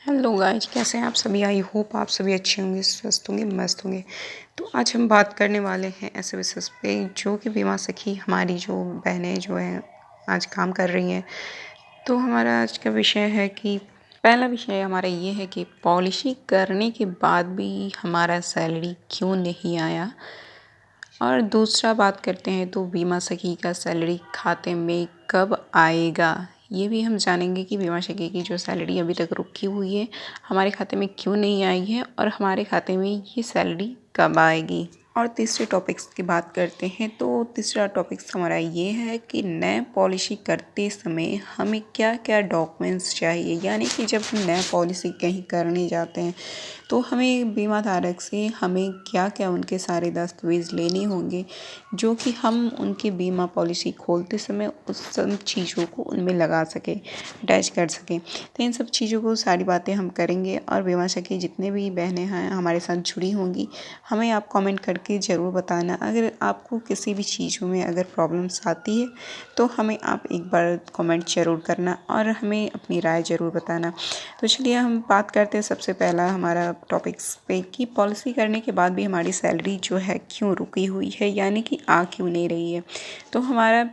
Hello guys, कैसे हैं आप सभी। आई होप आप सभी अच्छे होंगे, स्वस्थ होंगे, मस्त होंगे। तो आज हम बात करने वाले हैं ऐसे विषय पे जो कि बीमा सखी हमारी जो बहनें जो हैं आज काम कर रही हैं। तो हमारा आज का विषय है कि पहला विषय हमारा ये है कि पॉलिसी करने के बाद भी हमारा सैलरी क्यों नहीं आया। और दूसरा बात करते हैं तो बीमा सखी का सैलरी खाते में कब आएगा, ये भी हम जानेंगे कि बीमा सखी की जो सैलरी अभी तक रुकी हुई है हमारे खाते में क्यों नहीं आई है और हमारे खाते में ये सैलरी कब आएगी। और तीसरे टॉपिक्स की बात करते हैं तो तीसरा टॉपिक्स हमारा ये है कि नए पॉलिसी करते समय हमें क्या क्या डॉक्यूमेंट्स चाहिए, यानी कि जब हम नए पॉलिसी कहीं करने जाते हैं तो हमें बीमा धारक से हमें क्या क्या उनके सारे दस्तावेज़ लेने होंगे जो कि हम उनकी बीमा पॉलिसी खोलते समय उस सब चीज़ों को उनमें लगा सकें, अटैच कर सकें। तो इन सब चीज़ों को सारी बातें हम करेंगे और बीमा सखी जितने भी बहनें हैं हमारे साथ जुड़ी होंगी, हमें आप कमेंट करके ज़रूर बताना। अगर आपको किसी भी चीज़ों में अगर प्रॉब्लम्स आती है तो हमें आप एक बार कमेंट ज़रूर करना और हमें अपनी राय ज़रूर बताना। तो चलिए हम बात करते हैं सबसे पहला हमारा टॉपिक्स पे कि पॉलिसी करने के बाद भी हमारी सैलरी जो है क्यों रुकी हुई है, यानी कि आ क्यों नहीं रही है। तो हमारा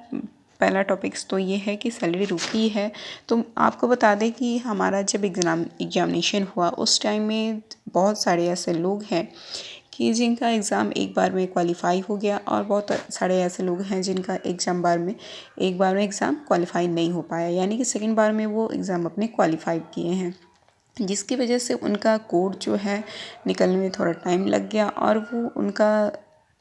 पहला टॉपिक्स तो ये है कि सैलरी रुकी है। तो आपको बता दें कि हमारा जब एग्जामिनेशन हुआ उस टाइम में बहुत सारे ऐसे लोग हैं कि जिनका एग्ज़ाम एक बार में क्वालिफ़ाई हो गया और बहुत सारे ऐसे लोग हैं जिनका एक बार में एग्ज़ाम क्वालिफ़ाई नहीं हो पाया, यानी कि सेकंड बार में वो एग्ज़ाम अपने क्वालिफ़ाई किए हैं, जिसकी वजह से उनका कोड जो है निकलने में थोड़ा टाइम लग गया और वो उनका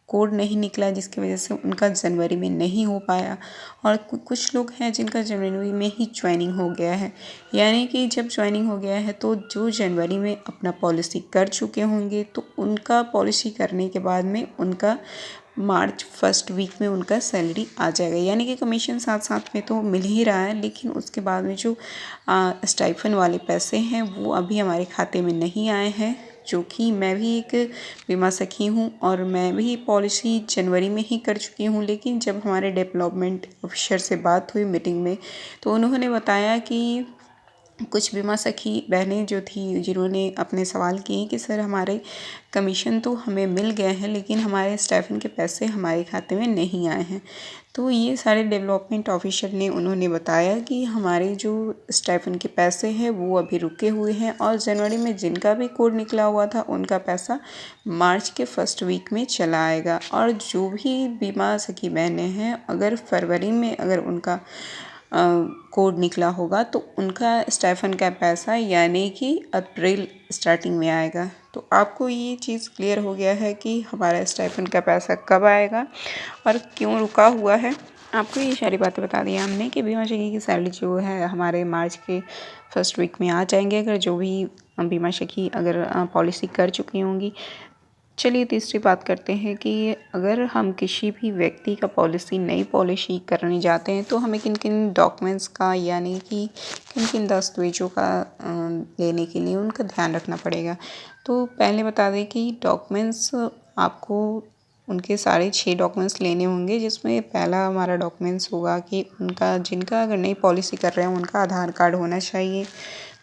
कोड नहीं निकला, जिसकी वजह से उनका जनवरी में नहीं हो पाया। और कुछ लोग हैं जिनका जनवरी में ही ज्वाइनिंग हो गया है, यानी कि जब ज्वाइनिंग हो गया है तो जो जनवरी में अपना पॉलिसी कर चुके होंगे तो उनका पॉलिसी करने के बाद में उनका मार्च फर्स्ट वीक में उनका सैलरी आ जाएगा, यानी कि कमीशन साथ साथ में तो मिल ही रहा है, लेकिन उसके बाद में जो स्टाइफन वाले पैसे हैं वो अभी हमारे खाते में नहीं आए हैं। जो कि मैं भी एक बीमा सखी हूँ और मैं भी पॉलिसी जनवरी में ही कर चुकी हूँ, लेकिन जब हमारे डेवलपमेंट ऑफिसर से बात हुई मीटिंग में तो उन्होंने बताया कि कुछ बीमा सखी बहनें जो थी जिन्होंने अपने सवाल किए कि सर हमारे कमीशन तो हमें मिल गए हैं लेकिन हमारे स्टाइफन के पैसे हमारे खाते में नहीं आए हैं। तो ये सारे डेवलपमेंट ऑफिसर ने उन्होंने बताया कि हमारे जो स्टाइफन के पैसे हैं वो अभी रुके हुए हैं और जनवरी में जिनका भी कोड निकला हुआ था उनका पैसा मार्च के फर्स्ट वीक में चला आएगा। और जो भी बीमा सखी बहनें हैं अगर फरवरी में अगर उनका कोड निकला होगा तो उनका स्टाइफन का पैसा यानी कि अप्रैल स्टार्टिंग में आएगा। तो आपको ये चीज़ क्लियर हो गया है कि हमारा स्टाइफन का पैसा कब आएगा और क्यों रुका हुआ है। आपको ये सारी बातें बता दी हमने कि बीमा सखी की सैलरी जो है हमारे मार्च के फर्स्ट वीक में आ जाएंगे, अगर जो भी बीमा सखी अगर पॉलिसी कर चुकी होंगी। चलिए तीसरी बात करते हैं कि अगर हम किसी भी व्यक्ति का नई पॉलिसी करने जाते हैं तो हमें किन किन डॉक्यूमेंट्स का, यानी कि किन किन दस्तावेज़ों का लेने के लिए उनका ध्यान रखना पड़ेगा। तो पहले बता दें कि डॉक्यूमेंट्स आपको उनके सारे 6 डॉक्यूमेंट्स लेने होंगे, जिसमें पहला हमारा डॉक्यूमेंट्स होगा कि उनका जिनका अगर नई पॉलिसी कर रहे हैं उनका आधार कार्ड होना चाहिए।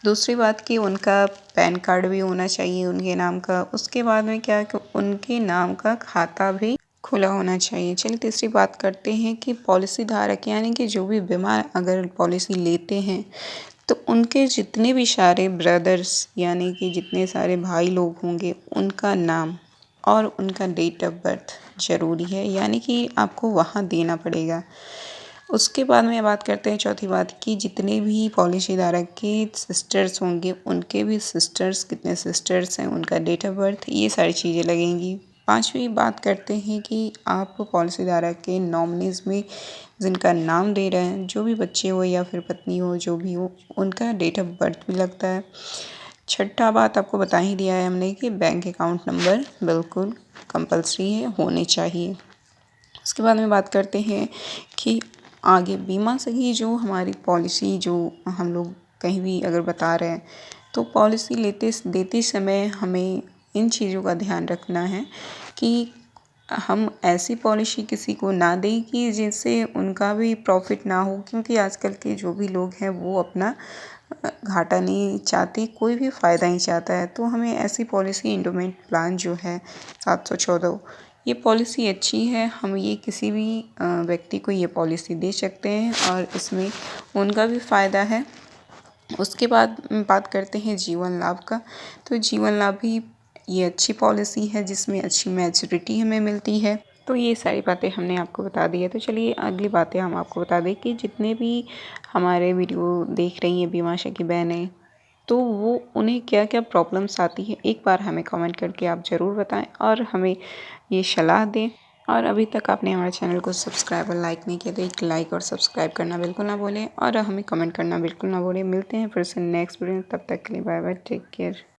दूसरी बात कि उनका पैन कार्ड भी होना चाहिए उनके नाम का। उसके बाद में क्या कि उनके नाम का खाता भी खुला होना चाहिए। चलिए तीसरी बात करते हैं कि पॉलिसी धारक यानी कि जो भी बीमार अगर पॉलिसी लेते हैं तो उनके जितने भी सारे ब्रदर्स यानी कि जितने सारे भाई लोग होंगे उनका नाम और उनका डेट ऑफ बर्थ ज़रूरी है, यानी कि आपको वहाँ देना पड़ेगा। उसके बाद में बात करते हैं चौथी बात की जितने भी पॉलिसी धारक के सिस्टर्स होंगे उनके भी सिस्टर्स कितने सिस्टर्स हैं, उनका डेट ऑफ बर्थ, ये सारी चीज़ें लगेंगी। पांचवी बात करते हैं कि आप पॉलिसी धारक के नॉमिनीज़ में जिनका नाम दे रहे हैं, जो भी बच्चे हो या फिर पत्नी हो जो भी हो, उनका डेट ऑफ बर्थ भी लगता है। छठा बात आपको बता ही दिया है हमने कि बैंक अकाउंट नंबर बिल्कुल कंपलसरी है, होने चाहिए। उसके बाद में बात करते हैं कि आगे बीमा सखी जो हमारी पॉलिसी जो हम लोग कहीं भी अगर बता रहे हैं तो पॉलिसी देते समय हमें इन चीज़ों का ध्यान रखना है कि हम ऐसी पॉलिसी किसी को ना दें कि जिससे उनका भी प्रॉफिट ना हो, क्योंकि आजकल के जो भी लोग हैं वो अपना घाटा नहीं चाहते, कोई भी फ़ायदा नहीं चाहता है। तो हमें ऐसी पॉलिसी एंडोमेंट प्लान जो है 714, ये पॉलिसी अच्छी है। हम ये किसी भी व्यक्ति को ये पॉलिसी दे सकते हैं और इसमें उनका भी फ़ायदा है। उसके बाद बात करते हैं जीवन लाभ का। तो जीवन लाभ भी ये अच्छी पॉलिसी है जिसमें अच्छी मैच्योरिटी हमें मिलती है। तो ये सारी बातें हमने आपको बता दी है। तो चलिए अगली बातें हम आपको बता दें कि जितने भी हमारे वीडियो देख रही हैं बीमाशा की बहनें, तो वो उन्हें क्या क्या प्रॉब्लम्स आती है एक बार हमें कमेंट करके आप ज़रूर बताएं और हमें ये सलाह दें। और अभी तक आपने हमारे चैनल को सब्सक्राइब और लाइक नहीं किया तो एक लाइक और सब्सक्राइब करना बिल्कुल ना भूलें और हमें कमेंट करना बिल्कुल ना भूलें। मिलते हैं फिर से नेक्स्ट वीडियो, तब तक के लिए बाय बाय, टेक केयर।